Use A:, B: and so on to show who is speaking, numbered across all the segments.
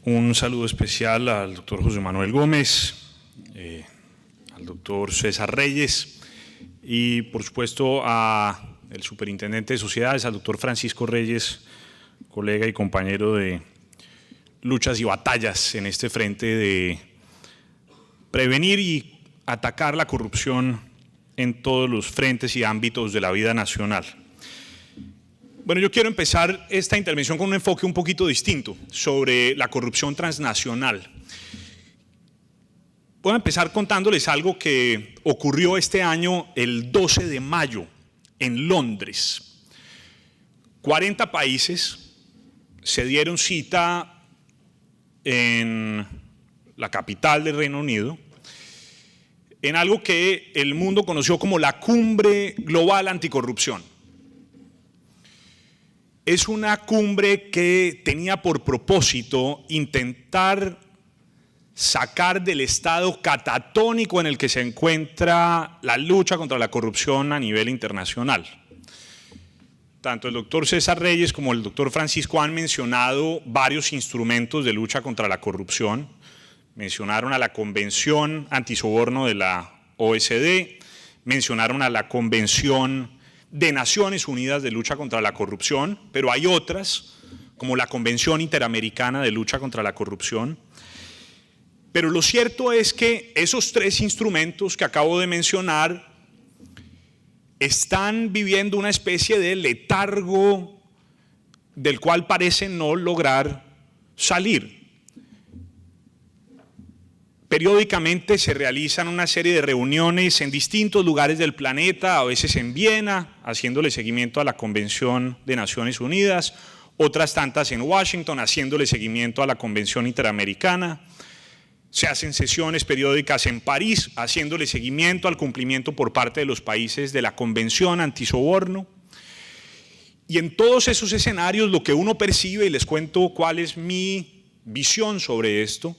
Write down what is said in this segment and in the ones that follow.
A: Un saludo especial al doctor José Manuel Gómez, al doctor César Reyes y por supuesto a el superintendente de sociedades, al doctor Francisco Reyes, colega y compañero de luchas y batallas en este frente de prevenir y atacar la corrupción en todos los frentes y ámbitos de la vida nacional. Bueno, yo quiero empezar esta intervención con un enfoque un poquito distinto sobre la corrupción transnacional. Voy a empezar contándoles algo que ocurrió este año, el 12 de mayo, en Londres. 40 países se dieron cita en la capital del Reino Unido, en algo que el mundo conoció como la Cumbre Global Anticorrupción. Es una cumbre que tenía por propósito intentar sacar del estado catatónico en el que se encuentra la lucha contra la corrupción a nivel internacional. Tanto el doctor César Reyes como el doctor Francisco han mencionado varios instrumentos de lucha contra la corrupción. Mencionaron a la Convención Antisoborno de la OECD, mencionaron a la Convención de Naciones Unidas de Lucha contra la Corrupción, pero hay otras, como la Convención Interamericana de Lucha contra la Corrupción. Pero lo cierto es que esos tres instrumentos que acabo de mencionar están viviendo una especie de letargo del cual parecen no lograr salir. Periódicamente se realizan una serie de reuniones en distintos lugares del planeta, a veces en Viena, haciéndole seguimiento a la Convención de Naciones Unidas, otras tantas en Washington, haciéndole seguimiento a la Convención Interamericana. Se hacen sesiones periódicas en París, haciéndole seguimiento al cumplimiento por parte de los países de la Convención Antisoborno. Y en todos esos escenarios lo que uno percibe, y les cuento cuál es mi visión sobre esto,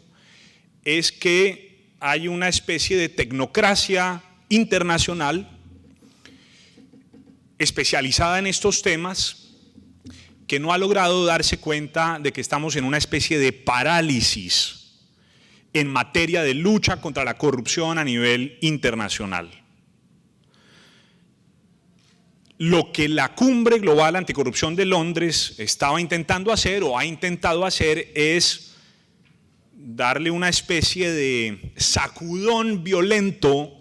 A: es que hay una especie de tecnocracia internacional especializada en estos temas que no ha logrado darse cuenta de que estamos en una especie de parálisis en materia de lucha contra la corrupción a nivel internacional. Lo que la Cumbre Global Anticorrupción de Londres estaba intentando hacer o ha intentado hacer es darle una especie de sacudón violento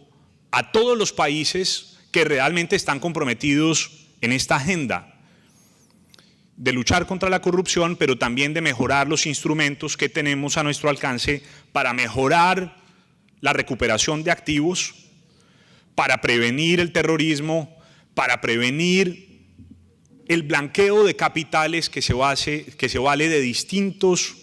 A: a todos los países que realmente están comprometidos en esta agenda de luchar contra la corrupción, pero también de mejorar los instrumentos que tenemos a nuestro alcance para mejorar la recuperación de activos, para prevenir el terrorismo, para prevenir el blanqueo de capitales que se vale de distintos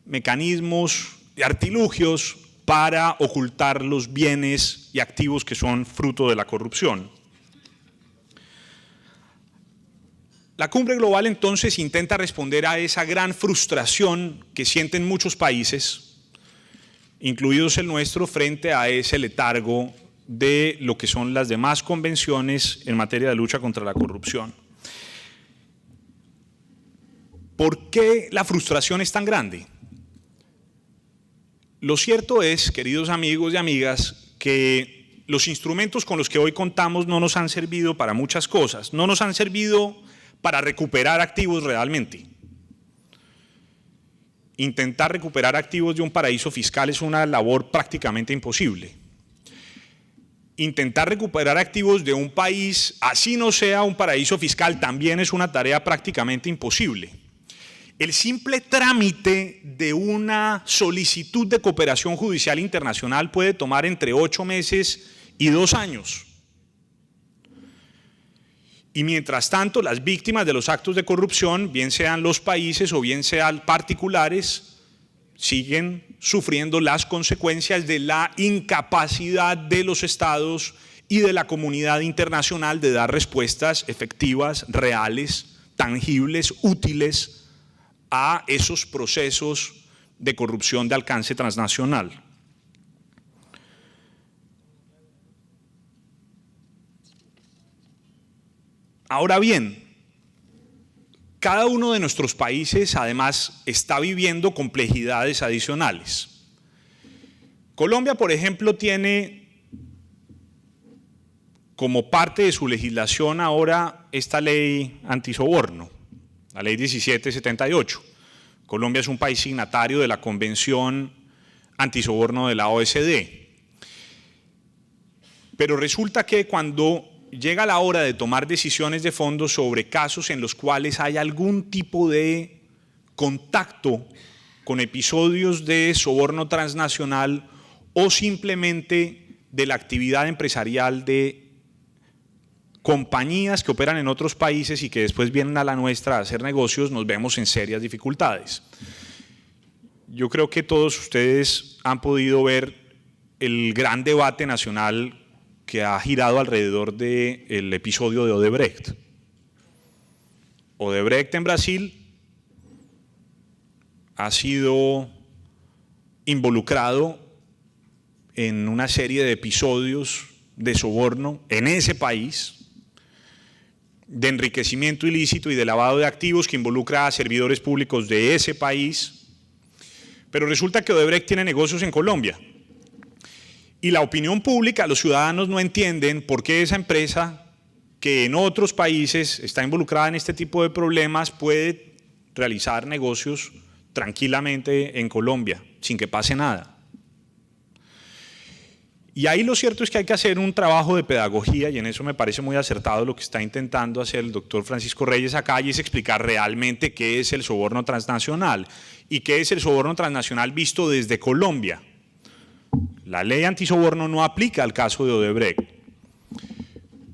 A: mecanismos y artilugios para ocultar los bienes y activos que son fruto de la corrupción. La Cumbre Global entonces intenta responder a esa gran frustración que sienten muchos países, incluidos el nuestro, frente a ese letargo de lo que son las demás convenciones en materia de lucha contra la corrupción. ¿Por qué la frustración es tan grande? Lo cierto es, queridos amigos y amigas, que los instrumentos con los que hoy contamos no nos han servido para muchas cosas. No nos han servido para recuperar activos realmente. Intentar recuperar activos de un paraíso fiscal es una labor prácticamente imposible. Intentar recuperar activos de un país, así no sea un paraíso fiscal, también es una tarea prácticamente imposible. El simple trámite de una solicitud de cooperación judicial internacional puede tomar entre 8 meses y 2 años. Y mientras tanto, las víctimas de los actos de corrupción, bien sean los países o bien sean particulares, siguen sufriendo las consecuencias de la incapacidad de los estados y de la comunidad internacional de dar respuestas efectivas, reales, tangibles, útiles a esos procesos de corrupción de alcance transnacional. Ahora bien, cada uno de nuestros países además está viviendo complejidades adicionales. Colombia, por ejemplo, tiene como parte de su legislación ahora esta ley antisoborno, la ley 1778. Colombia es un país signatario de la Convención Antisoborno de la OSD. Pero resulta que cuando llega la hora de tomar decisiones de fondo sobre casos en los cuales hay algún tipo de contacto con episodios de soborno transnacional o simplemente de la actividad empresarial de compañías que operan en otros países y que después vienen a la nuestra a hacer negocios, nos vemos en serias dificultades. Yo creo que todos ustedes han podido ver el gran debate nacional que ha girado alrededor del episodio de Odebrecht. Odebrecht en Brasil ha sido involucrado en una serie de episodios de soborno en ese país, de enriquecimiento ilícito y de lavado de activos que involucra a servidores públicos de ese país, pero resulta que Odebrecht tiene negocios en Colombia. Y la opinión pública, los ciudadanos no entienden por qué esa empresa que en otros países está involucrada en este tipo de problemas puede realizar negocios tranquilamente en Colombia, sin que pase nada. Y ahí lo cierto es que hay que hacer un trabajo de pedagogía, y en eso me parece muy acertado lo que está intentando hacer el doctor Francisco Reyes acá, y es explicar realmente qué es el soborno transnacional y qué es el soborno transnacional visto desde Colombia. La ley antisoborno no aplica al caso de Odebrecht,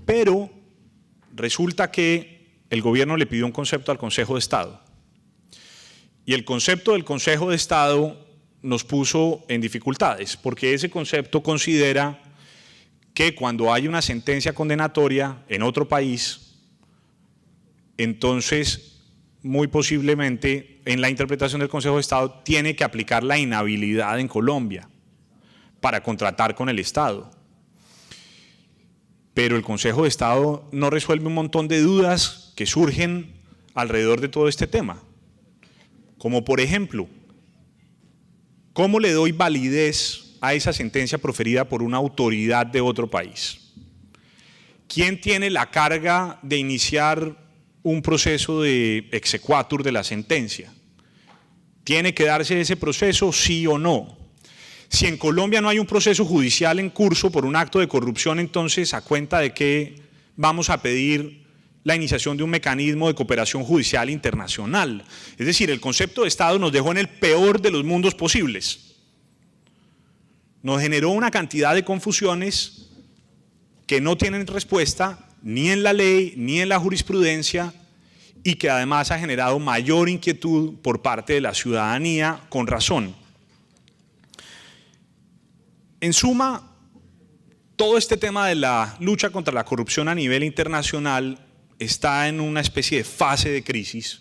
A: pero resulta que el gobierno le pidió un concepto al Consejo de Estado, y el concepto del Consejo de Estado nos puso en dificultades, porque ese concepto considera que cuando hay una sentencia condenatoria en otro país, entonces muy posiblemente en la interpretación del Consejo de Estado tiene que aplicar la inhabilidad en Colombia para contratar con el Estado. Pero el Consejo de Estado no resuelve un montón de dudas que surgen alrededor de todo este tema, como por ejemplo, ¿cómo le doy validez a esa sentencia proferida por una autoridad de otro país? ¿Quién tiene la carga de iniciar un proceso de exequatur de la sentencia? ¿Tiene que darse ese proceso, sí o no? Si en Colombia no hay un proceso judicial en curso por un acto de corrupción, entonces ¿a cuenta de qué vamos a pedir la iniciación de un mecanismo de cooperación judicial internacional? Es decir, el concepto de Estado nos dejó en el peor de los mundos posibles. Nos generó una cantidad de confusiones que no tienen respuesta ni en la ley ni en la jurisprudencia, y que además ha generado mayor inquietud por parte de la ciudadanía, con razón. En suma, todo este tema de la lucha contra la corrupción a nivel internacional está en una especie de fase de crisis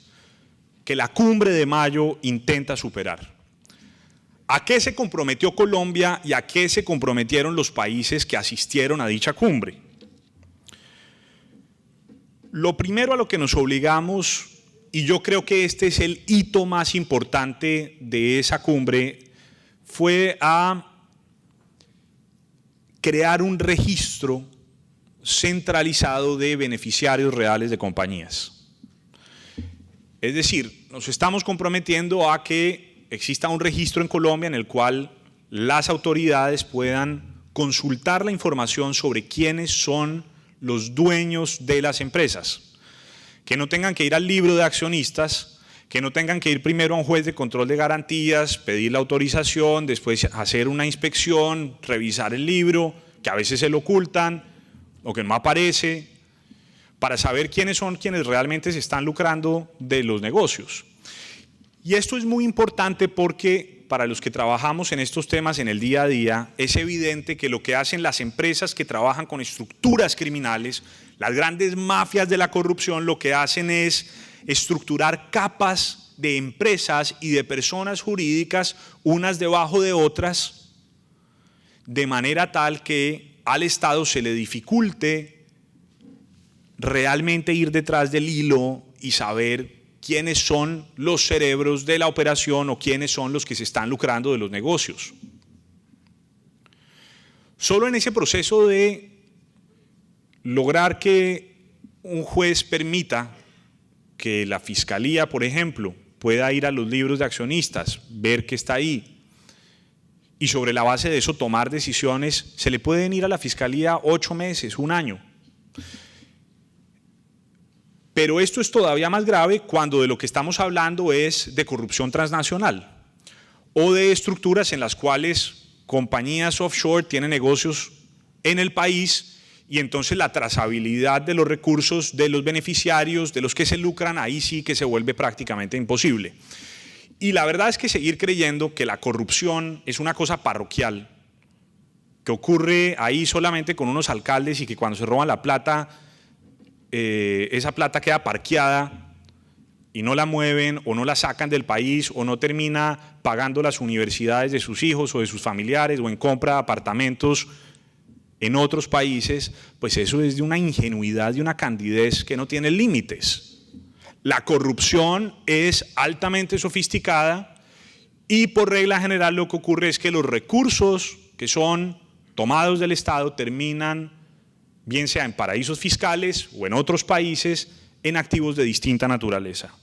A: que la cumbre de mayo intenta superar. ¿A qué se comprometió Colombia y a qué se comprometieron los países que asistieron a dicha cumbre? Lo primero a lo que nos obligamos, y yo creo que este es el hito más importante de esa cumbre, fue a crear un registro centralizado de beneficiarios reales de compañías. Es decir, nos estamos comprometiendo a que exista un registro en Colombia en el cual las autoridades puedan consultar la información sobre quiénes son los dueños de las empresas, que no tengan que ir al libro de accionistas, que no tengan que ir primero a un juez de control de garantías, pedir la autorización, después hacer una inspección, revisar el libro, que a veces se lo ocultan o que no aparece, para saber quiénes son quienes realmente se están lucrando de los negocios. Y esto es muy importante porque para los que trabajamos en estos temas en el día a día, es evidente que lo que hacen las empresas que trabajan con estructuras criminales, las grandes mafias de la corrupción, lo que hacen es estructurar capas de empresas y de personas jurídicas, unas debajo de otras, de manera tal que al Estado se le dificulte realmente ir detrás del hilo y saber quiénes son los cerebros de la operación o quiénes son los que se están lucrando de los negocios. Solo en ese proceso de lograr que un juez permita que la fiscalía, por ejemplo, pueda ir a los libros de accionistas, ver qué está ahí, y sobre la base de eso tomar decisiones, se le pueden ir a la fiscalía 8 meses, 1 año. Pero esto es todavía más grave cuando de lo que estamos hablando es de corrupción transnacional o de estructuras en las cuales compañías offshore tienen negocios en el país y entonces la trazabilidad de los recursos de los beneficiarios, de los que se lucran, ahí sí que se vuelve prácticamente imposible. Y la verdad es que seguir creyendo que la corrupción es una cosa parroquial, que ocurre ahí solamente con unos alcaldes y que cuando se roban la plata, esa plata queda parqueada y no la mueven o no la sacan del país o no termina pagando las universidades de sus hijos o de sus familiares o en compra de apartamentos en otros países, pues eso es de una ingenuidad y una candidez que no tiene límites. La corrupción es altamente sofisticada y por regla general lo que ocurre es que los recursos que son tomados del Estado terminan, bien sea en paraísos fiscales o en otros países, en activos de distinta naturaleza.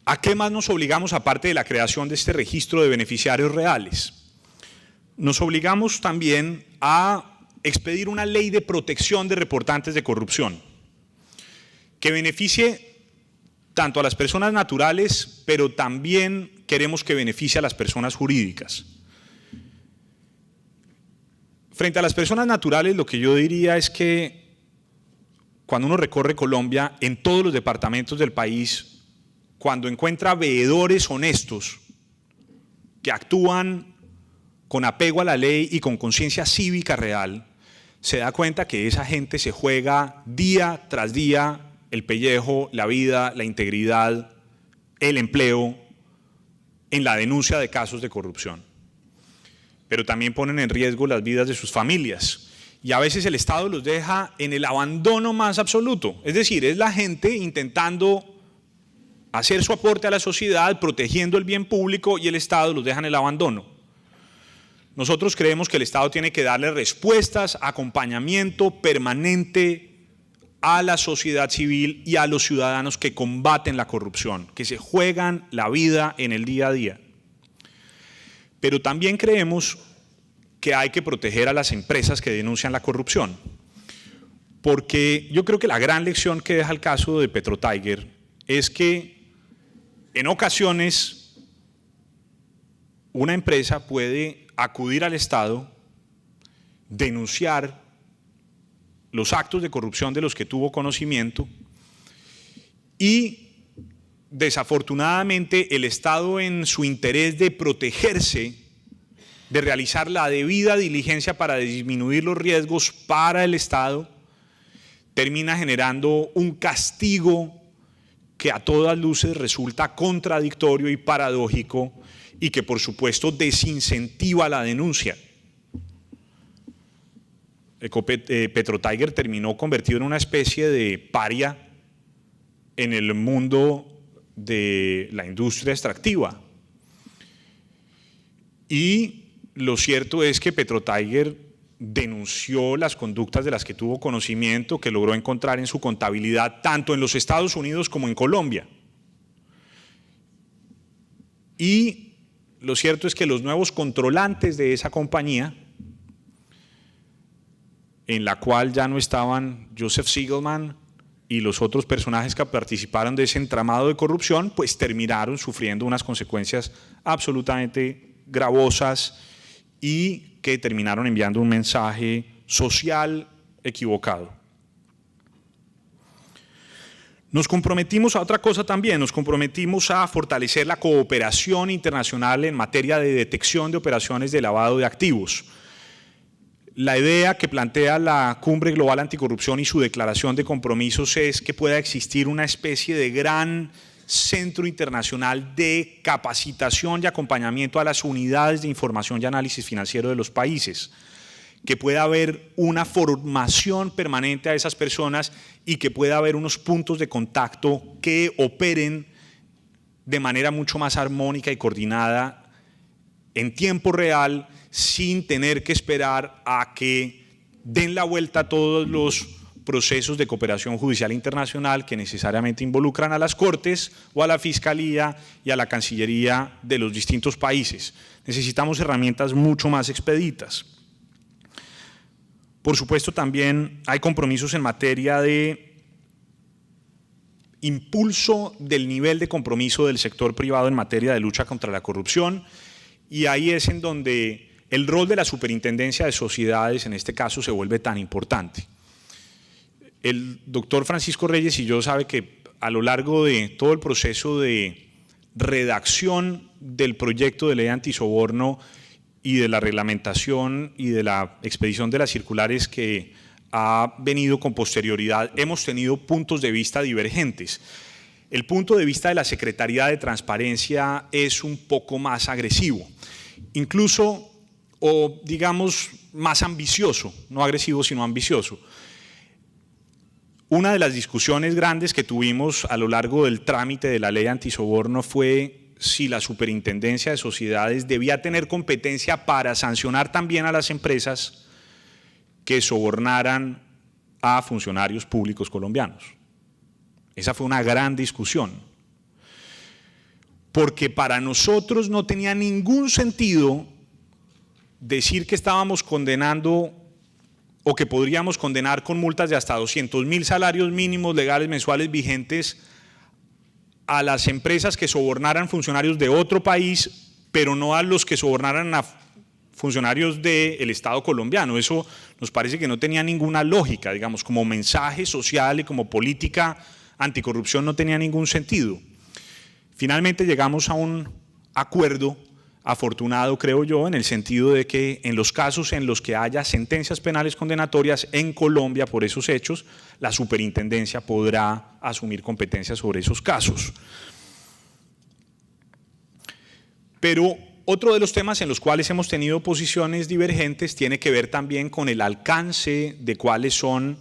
A: ¿A qué más nos obligamos aparte de la creación de este registro de beneficiarios reales? Nos obligamos también a expedir una ley de protección de reportantes de corrupción que beneficie tanto a las personas naturales, pero también queremos que beneficie a las personas jurídicas. Frente a las personas naturales, lo que yo diría es que cuando uno recorre Colombia, en todos los departamentos del país, cuando encuentra veedores honestos que actúan con apego a la ley y con conciencia cívica real, se da cuenta que esa gente se juega día tras día el pellejo, la vida, la integridad, el empleo en la denuncia de casos de corrupción. Pero también ponen en riesgo las vidas de sus familias. Y a veces el Estado los deja en el abandono más absoluto. Es decir, es la gente intentando hacer su aporte a la sociedad, protegiendo el bien público y el Estado los deja en el abandono. Nosotros creemos que el Estado tiene que darle respuestas, acompañamiento permanente a la sociedad civil y a los ciudadanos que combaten la corrupción, que se juegan la vida en el día a día. Pero también creemos que hay que proteger a las empresas que denuncian la corrupción, porque yo creo que la gran lección que deja el caso de PetroTiger es que en ocasiones una empresa puede acudir al Estado, denunciar los actos de corrupción de los que tuvo conocimiento y desafortunadamente el Estado, en su interés de protegerse, de realizar la debida diligencia para disminuir los riesgos para el Estado, termina generando un castigo que a todas luces resulta contradictorio y paradójico y que por supuesto desincentiva la denuncia. PetroTiger terminó convertido en una especie de paria en el mundo de la industria extractiva. Y lo cierto es que PetroTiger denunció las conductas de las que tuvo conocimiento, que logró encontrar en su contabilidad tanto en los Estados Unidos como en Colombia. Y lo cierto es que los nuevos controlantes de esa compañía, en la cual ya no estaban Joseph Siegelman y los otros personajes que participaron de ese entramado de corrupción, pues terminaron sufriendo unas consecuencias absolutamente gravosas y que terminaron enviando un mensaje social equivocado. Nos comprometimos a otra cosa también, nos comprometimos a fortalecer la cooperación internacional en materia de detección de operaciones de lavado de activos. La idea que plantea la Cumbre Global Anticorrupción y su declaración de compromisos es que pueda existir una especie de gran centro internacional de capacitación y acompañamiento a las unidades de información y análisis financiero de los países, que pueda haber una formación permanente a esas personas y que pueda haber unos puntos de contacto que operen de manera mucho más armónica y coordinada en tiempo real, sin tener que esperar a que den la vuelta a todos los procesos de cooperación judicial internacional que necesariamente involucran a las Cortes o a la Fiscalía y a la Cancillería de los distintos países. Necesitamos herramientas mucho más expeditas. Por supuesto, también hay compromisos en materia de impulso del nivel de compromiso del sector privado en materia de lucha contra la corrupción, y ahí es en donde el rol de la Superintendencia de Sociedades en este caso se vuelve tan importante. El doctor Francisco Reyes y yo sabe que a lo largo de todo el proceso de redacción del proyecto de ley antisoborno y de la reglamentación y de la expedición de las circulares que ha venido con posterioridad, hemos tenido puntos de vista divergentes. El punto de vista de la Secretaría de Transparencia es un poco más agresivo, incluso, o digamos, más ambicioso, no agresivo sino ambicioso. Una de las discusiones grandes que tuvimos a lo largo del trámite de la ley antisoborno fue si la Superintendencia de Sociedades debía tener competencia para sancionar también a las empresas que sobornaran a funcionarios públicos colombianos. Esa fue una gran discusión, porque para nosotros no tenía ningún sentido decir que estábamos condenando o que podríamos condenar con multas de hasta 200.000 salarios mínimos legales mensuales vigentes a las empresas que sobornaran funcionarios de otro país, pero no a los que sobornaran a funcionarios del Estado colombiano. Eso nos parece que no tenía ninguna lógica, digamos, como mensaje social y como política anticorrupción no tenía ningún sentido. Finalmente llegamos a un acuerdo afortunado, creo yo, en el sentido de que en los casos en los que haya sentencias penales condenatorias en Colombia por esos hechos, la Superintendencia podrá asumir competencia sobre esos casos. Pero otro de los temas en los cuales hemos tenido posiciones divergentes tiene que ver también con el alcance de cuáles son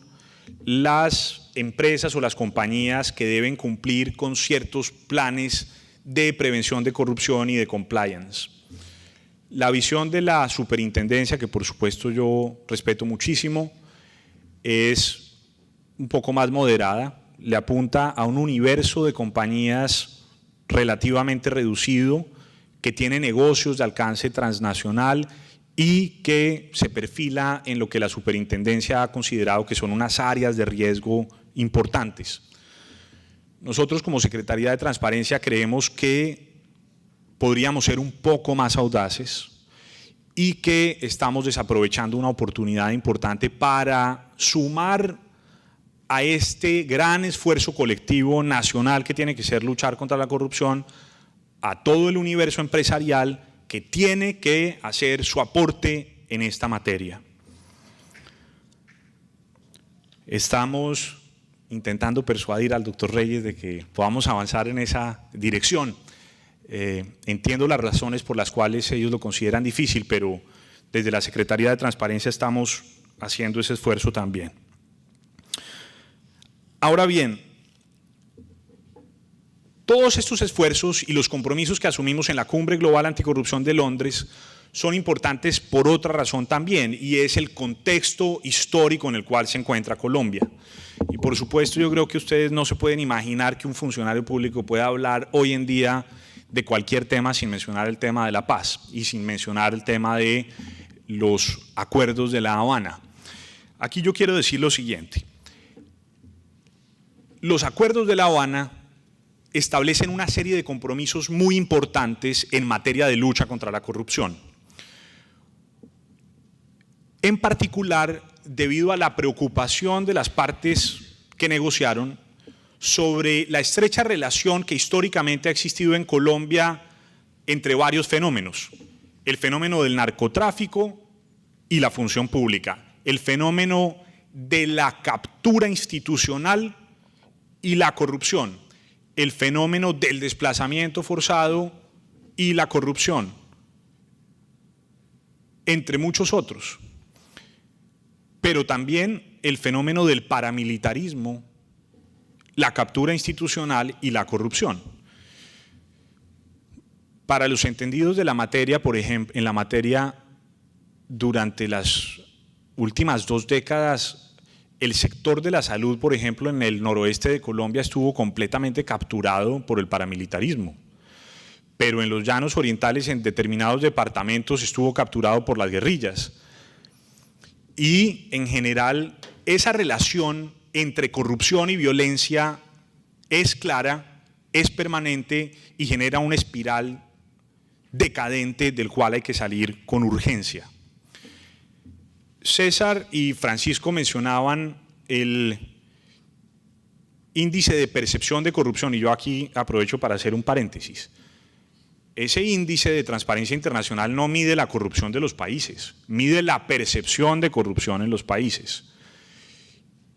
A: las empresas o las compañías que deben cumplir con ciertos planes de prevención de corrupción y de compliance. La visión de la Superintendencia, que por supuesto yo respeto muchísimo, es un poco más moderada, le apunta a un universo de compañías relativamente reducido, que tiene negocios de alcance transnacional y que se perfila en lo que la Superintendencia ha considerado que son unas áreas de riesgo importantes. Nosotros como Secretaría de Transparencia creemos que podríamos ser un poco más audaces y que estamos desaprovechando una oportunidad importante para sumar a este gran esfuerzo colectivo nacional que tiene que ser luchar contra la corrupción a todo el universo empresarial que tiene que hacer su aporte en esta materia. Estamos intentando persuadir al doctor Reyes de que podamos avanzar en esa dirección. Entiendo las razones por las cuales ellos lo consideran difícil, pero desde la Secretaría de Transparencia estamos haciendo ese esfuerzo también. Ahora bien, todos estos esfuerzos y los compromisos que asumimos en la Cumbre Global Anticorrupción de Londres son importantes por otra razón también, y es el contexto histórico en el cual se encuentra Colombia. Y por supuesto yo creo que ustedes no se pueden imaginar que un funcionario público pueda hablar hoy en día de cualquier tema sin mencionar el tema de la paz y sin mencionar el tema de los acuerdos de La Habana. Aquí yo quiero decir lo siguiente: los acuerdos de La Habana establecen una serie de compromisos muy importantes en materia de lucha contra la corrupción. En particular, debido a la preocupación de las partes que negociaron sobre la estrecha relación que históricamente ha existido en Colombia entre varios fenómenos: el fenómeno del narcotráfico y la función pública, el fenómeno de la captura institucional y la corrupción, el fenómeno del desplazamiento forzado y la corrupción, entre muchos otros. pero también el fenómeno del paramilitarismo, la captura institucional y la corrupción. Para los entendidos de la materia, por ejemplo, en la materia, durante las últimas 2 décadas, el sector de la salud, por ejemplo, en el noroeste de Colombia estuvo completamente capturado por el paramilitarismo, pero en los llanos orientales, en determinados departamentos, estuvo capturado por las guerrillas. Y en general, esa relación entre corrupción y violencia es clara, es permanente y genera una espiral decadente del cual hay que salir con urgencia. César y Francisco mencionaban el índice de percepción de corrupción, y yo aquí aprovecho para hacer un paréntesis. Ese índice de Transparencia Internacional no mide la corrupción de los países, mide la percepción de corrupción en los países.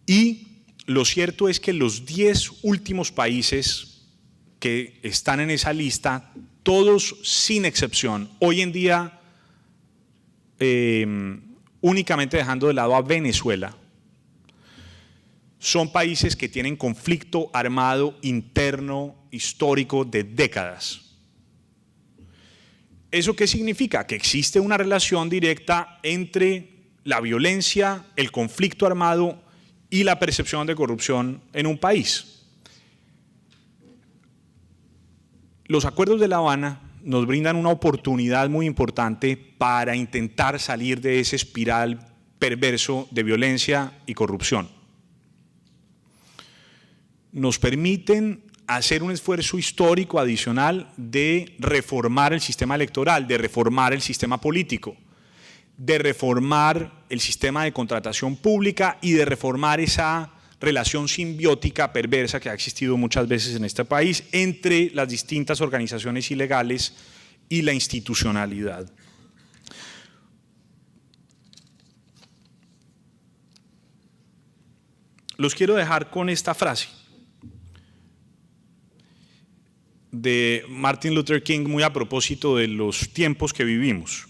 A: Y lo cierto es que los 10 últimos países que están en esa lista, todos sin excepción, hoy en día, únicamente dejando de lado a Venezuela, son países que tienen conflicto armado interno histórico de décadas. ¿Eso qué significa? Que existe una relación directa entre la violencia, el conflicto armado y la percepción de corrupción en un país. Los acuerdos de La Habana nos brindan una oportunidad muy importante para intentar salir de ese espiral perverso de violencia y corrupción. Nos permiten hacer un esfuerzo histórico adicional de reformar el sistema electoral, de reformar el sistema político, de reformar el sistema de contratación pública y de reformar esa relación simbiótica perversa que ha existido muchas veces en este país entre las distintas organizaciones ilegales y la institucionalidad. Los quiero dejar con esta frase de Martin Luther King, muy a propósito de los tiempos que vivimos.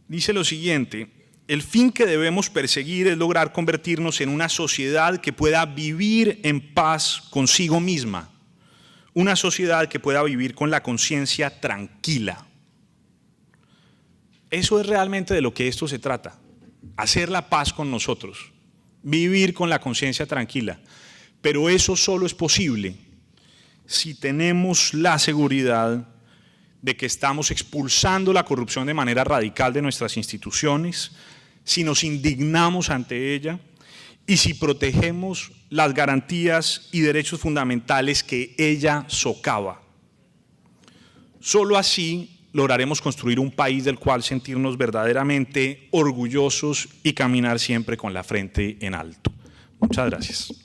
A: Dice lo siguiente: el fin que debemos perseguir es lograr convertirnos en una sociedad que pueda vivir en paz consigo misma, una sociedad que pueda vivir con la conciencia tranquila. Eso es realmente de lo que esto se trata, hacer la paz con nosotros, vivir con la conciencia tranquila, pero eso solo es posible si tenemos la seguridad de que estamos expulsando la corrupción de manera radical de nuestras instituciones, si nos indignamos ante ella y si protegemos las garantías y derechos fundamentales que ella socava. Solo así lograremos construir un país del cual sentirnos verdaderamente orgullosos y caminar siempre con la frente en alto. Muchas gracias.